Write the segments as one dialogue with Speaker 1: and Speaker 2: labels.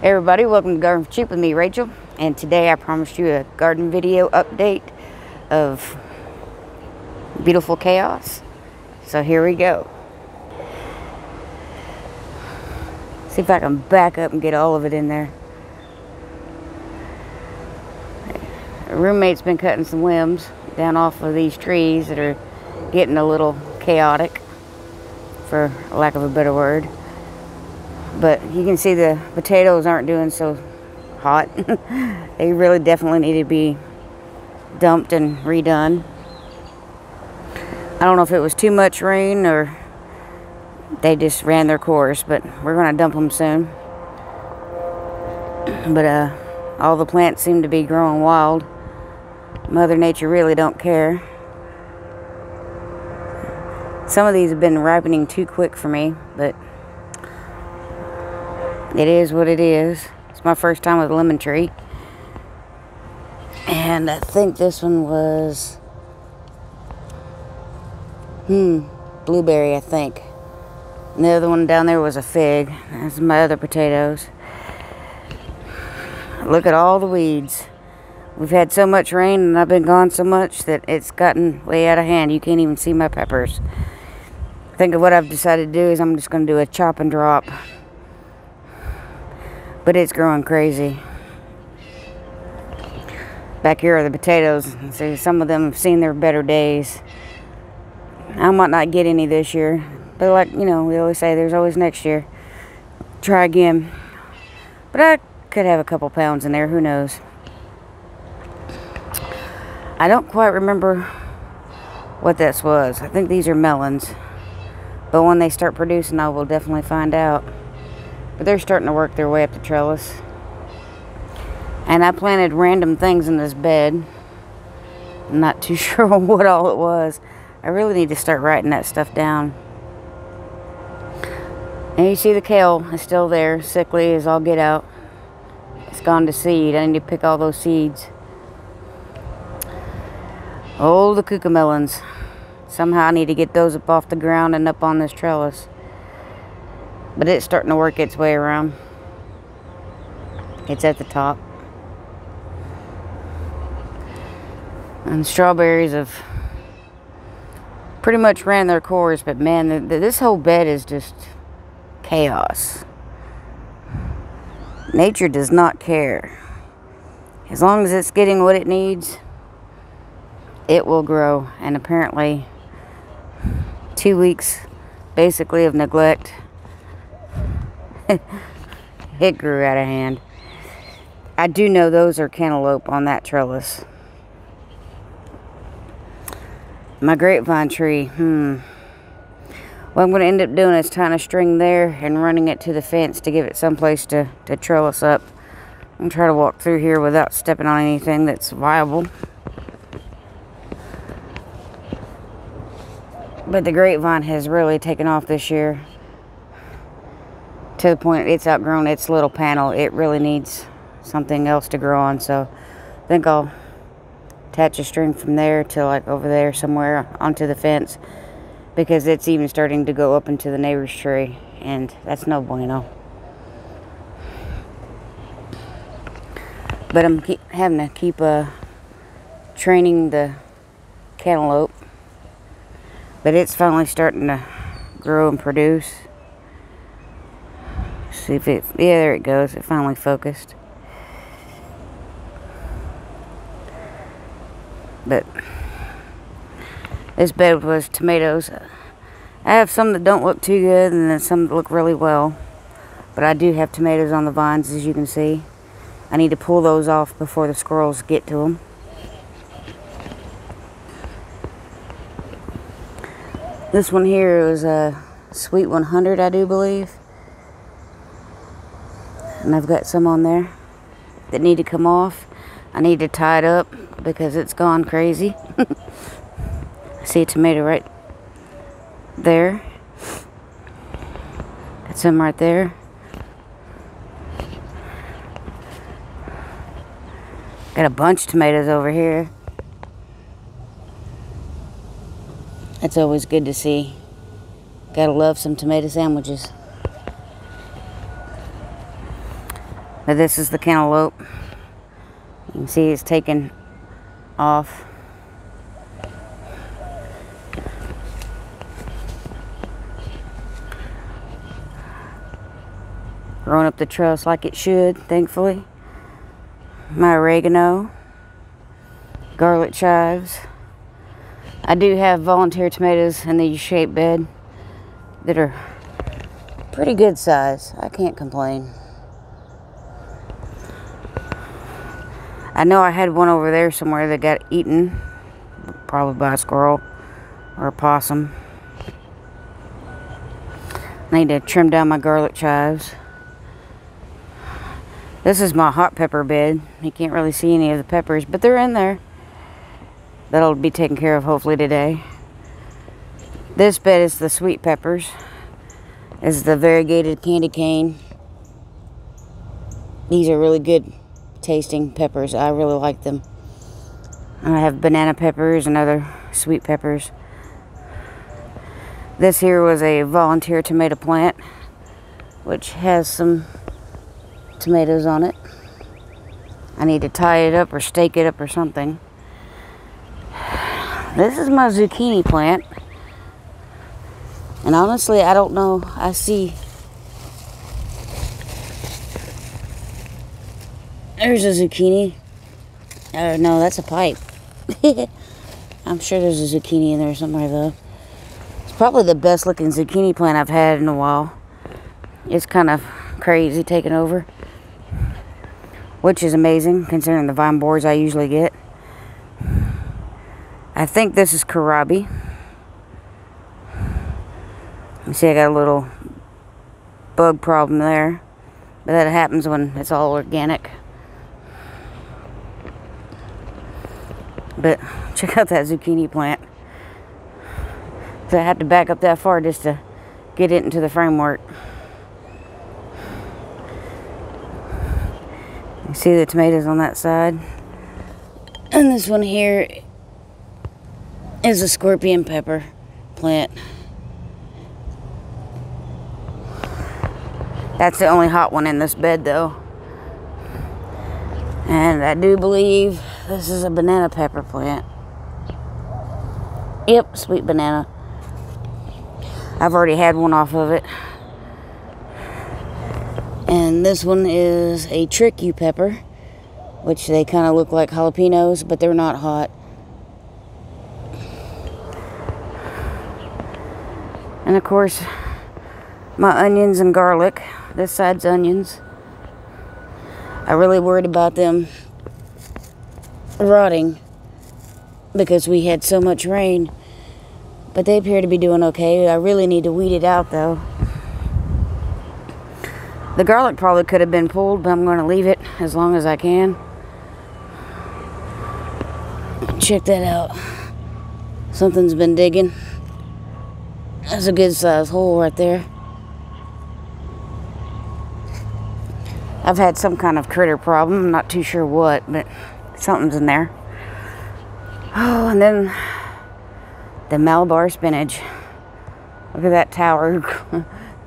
Speaker 1: Hey everybody, welcome to Garden for Cheap with me, Rachel. And today I promised you a garden video update of beautiful chaos. So here we go. See if I can back up and get all of it in there. A roommate's been cutting some limbs down off of these trees that are getting a little chaotic, for lack of a better word. But you can see the potatoes aren't doing so hot. They really definitely need to be dumped and redone. I don't know if it was too much rain or they just ran their course, but we're going to dump them soon. But all the plants seem to be growing wild. Mother Nature really don't care. Some of these have been ripening too quick for me, but it is what it is. It's my first time with a lemon tree. And I think this one was blueberry, I think. And the other one down there was a fig. That's my other potatoes. Look at all the weeds. We've had so much rain and I've been gone so much that it's gotten way out of hand. You can't even see my peppers. I think of what I've decided to do is I'm just going to do a chop and drop. But it's growing crazy. Back here are the potatoes. See, some of them have seen their better days. I might not get any this year. But like, you know, we always say there's always next year. Try again. But I could have a couple pounds in there. Who knows? I don't quite remember what this was. I think these are melons. But when they start producing, I will definitely find out. But they're starting to work their way up the trellis. And I planted random things in this bed. I'm not too sure what all it was. I really need to start writing that stuff down. And you see the kale is still there, sickly as all get out. It's gone to seed. I need to pick all those seeds. Oh, the cucamelons. Somehow I need to get those up off the ground and up on this trellis. But it's starting to work its way around. It's at the top. And strawberries have pretty much ran their course. But man, this whole bed is just chaos. Nature does not care. As long as it's getting what it needs, it will grow. And apparently 2 weeks basically of neglect, it grew out of hand. I do know those are cantaloupe on that trellis. My grapevine tree, what I'm going to end up doing is tying a string there and running it to the fence to give it someplace to trellis up. I'm going to try to walk through here without stepping on anything that's viable. But the grapevine has really taken off this year. To the point it's outgrown its little panel. It really needs something else to grow on. So I think I'll attach a string from there to like over there somewhere onto the fence. Because it's even starting to go up into the neighbor's tree. And that's no bueno. But I'm having to keep training the cantaloupe. But it's finally starting to grow and produce. See if it, yeah, there it goes. It finally focused. But this bed was tomatoes. I have some that don't look too good and then some that look really well. But I do have tomatoes on the vines, as you can see. I need to pull those off before the squirrels get to them. This one here was a Sweet 100, I do believe. And I've got some on there that need to come off. I need to tie it up because it's gone crazy. I see a tomato right there. Got some right there. Got a bunch of tomatoes over here. That's always good to see. Gotta love some tomato sandwiches. But this is the cantaloupe. You can see it's taken off. Growing up the truss like it should, thankfully. My oregano, garlic chives. I do have volunteer tomatoes in the U-shaped bed that are pretty good size. I can't complain. I know I had one over there somewhere that got eaten, probably by a squirrel or a possum. I need to trim down my garlic chives. This is my hot pepper bed. You can't really see any of the peppers, but they're in there. That'll be taken care of hopefully today. This bed is the sweet peppers. This is the variegated candy cane. These are really good tasting peppers. I really like them. I have banana peppers and other sweet peppers. This here was a volunteer tomato plant, which has some tomatoes on it. I need to tie it up or stake it up or something. This is my zucchini plant. And honestly, I don't know. I see there's a zucchini. Oh no, that's a pipe. I'm sure there's a zucchini in there somewhere though. It's probably the best looking zucchini plant I've had in a while. It's kind of crazy taking over, which is amazing considering the vine borers I usually get. I think this is kohlrabi. You see I got a little bug problem there, but that happens when it's all organic. But check out that zucchini plant. So I had to back up that far just to get it into the framework. You see the tomatoes on that side. And this one here is a scorpion pepper plant. That's the only hot one in this bed though. And I do believe this is a banana pepper plant. Yep, sweet banana. I've already had one off of it. And this one is a tricky pepper, which they kind of look like jalapenos, but they're not hot. And of course, my onions and garlic. This side's onions. I really worried about them rotting because we had so much rain, but they appear to be doing okay. I really need to weed it out though. The garlic probably could have been pulled, but I'm going to leave it as long as I can. Check that out. Something's been digging. That's a good sized hole right there. I've had some kind of critter problem. I'm not too sure what, but something's in there. Oh, and then the Malabar spinach. Look at that tower.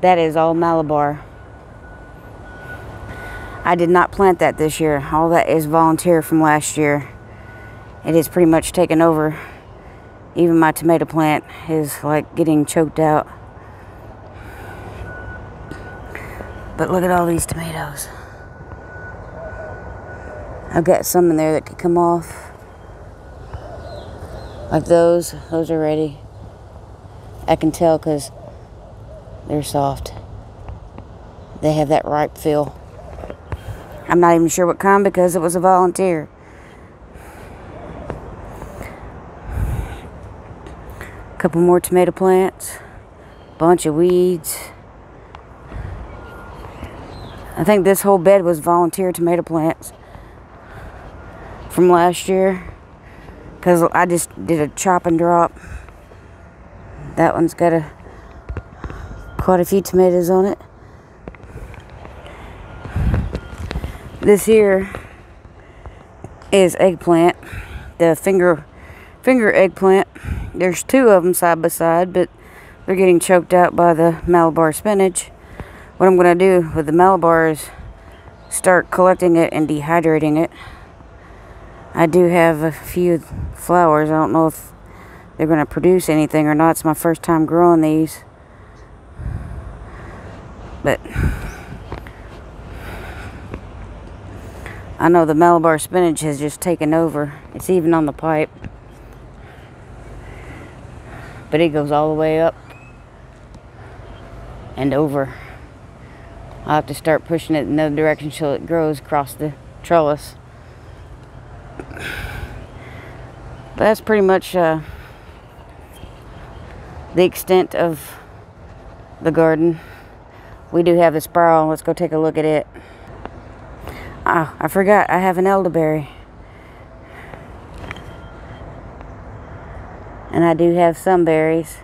Speaker 1: That is all Malabar. I did not plant that this year. All that is volunteer from last year. It is pretty much taken over. Even my tomato plant is like getting choked out. But look at all these tomatoes. I've got some in there that could come off. Like those. Those are ready. I can tell because they're soft. They have that ripe feel. I'm not even sure what kind because it was a volunteer. A couple more tomato plants. Bunch of weeds. I think this whole bed was volunteer tomato plants from last year because I just did a chop and drop. That one's got quite a few tomatoes on it. This here is eggplant, the finger eggplant. There's two of them side by side, but they're getting choked out by the Malabar spinach. What I'm going to do with the Malabar is start collecting it and dehydrating it. I do have a few flowers. I don't know if they're going to produce anything or not. It's my first time growing these. But I know the Malabar spinach has just taken over. It's even on the pipe. But it goes all the way up and over. I'll have to start pushing it in another direction so it grows across the trellis. But that's pretty much the extent of the garden. We do have a sparrow. Let's go take a look at it. Ah, I forgot. I have an elderberry. And I do have some berries.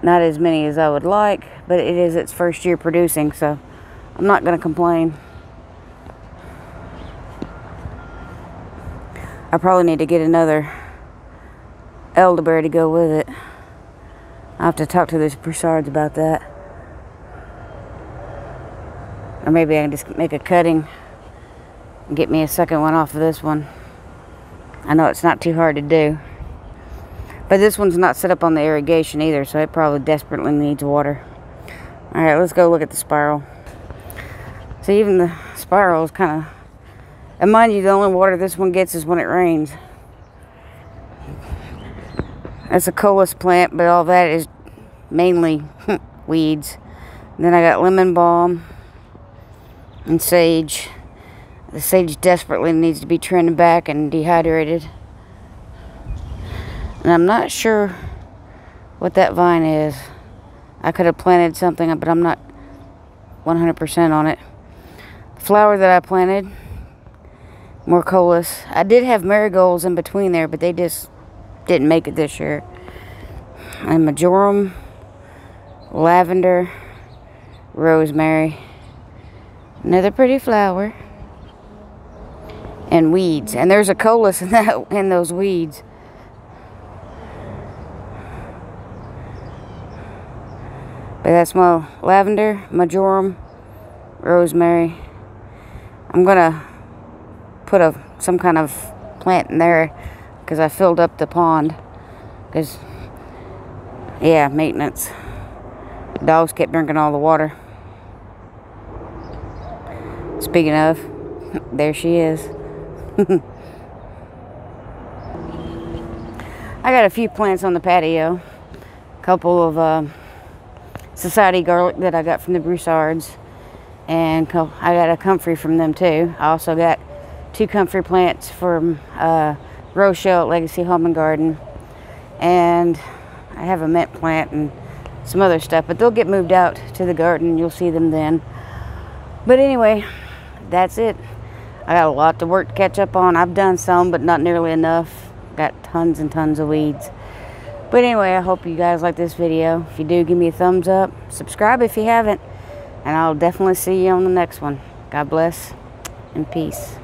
Speaker 1: Not as many as I would like, but it is its first year producing, so I'm not going to complain. I probably need to get another elderberry to go with it. I'll have to talk to the Broussards about that. Or maybe I can just make a cutting and get me a second one off of this one. I know it's not too hard to do. But this one's not set up on the irrigation either, so it probably desperately needs water. Alright, let's go look at the spiral. So even the spiral is kind of... And mind you, the only water this one gets is when it rains. That's a coleus plant, but all that is mainly weeds. And then I got lemon balm and sage. The sage desperately needs to be trimmed back and dehydrated. And I'm not sure what that vine is. I could have planted something, but I'm not 100% on it. The flower that I planted, more coleus. I did have marigolds in between there, but they just didn't make it this year. And marjoram, lavender, rosemary. Another pretty flower. And weeds. And there's a coleus in those weeds. But that's my lavender, marjoram, rosemary. I'm gonna put some kind of plant in there because I filled up the pond. Because, yeah, maintenance. Dogs kept drinking all the water. Speaking of, there she is. I got a few plants on the patio. A couple of Society garlic that I got from the Broussards, and I got a comfrey from them too. I also got 2 comfrey plants from Rochelle at Legacy Home and Garden, and I have a mint plant and some other stuff, but they'll get moved out to the garden. You'll see them then. But anyway, that's it. I got a lot of work to catch up on. I've done some, but not nearly enough. Got tons and tons of weeds. But anyway, I hope you guys like this video. If you do, give me a thumbs up. Subscribe if you haven't. And I'll definitely see you on the next one. God bless and peace.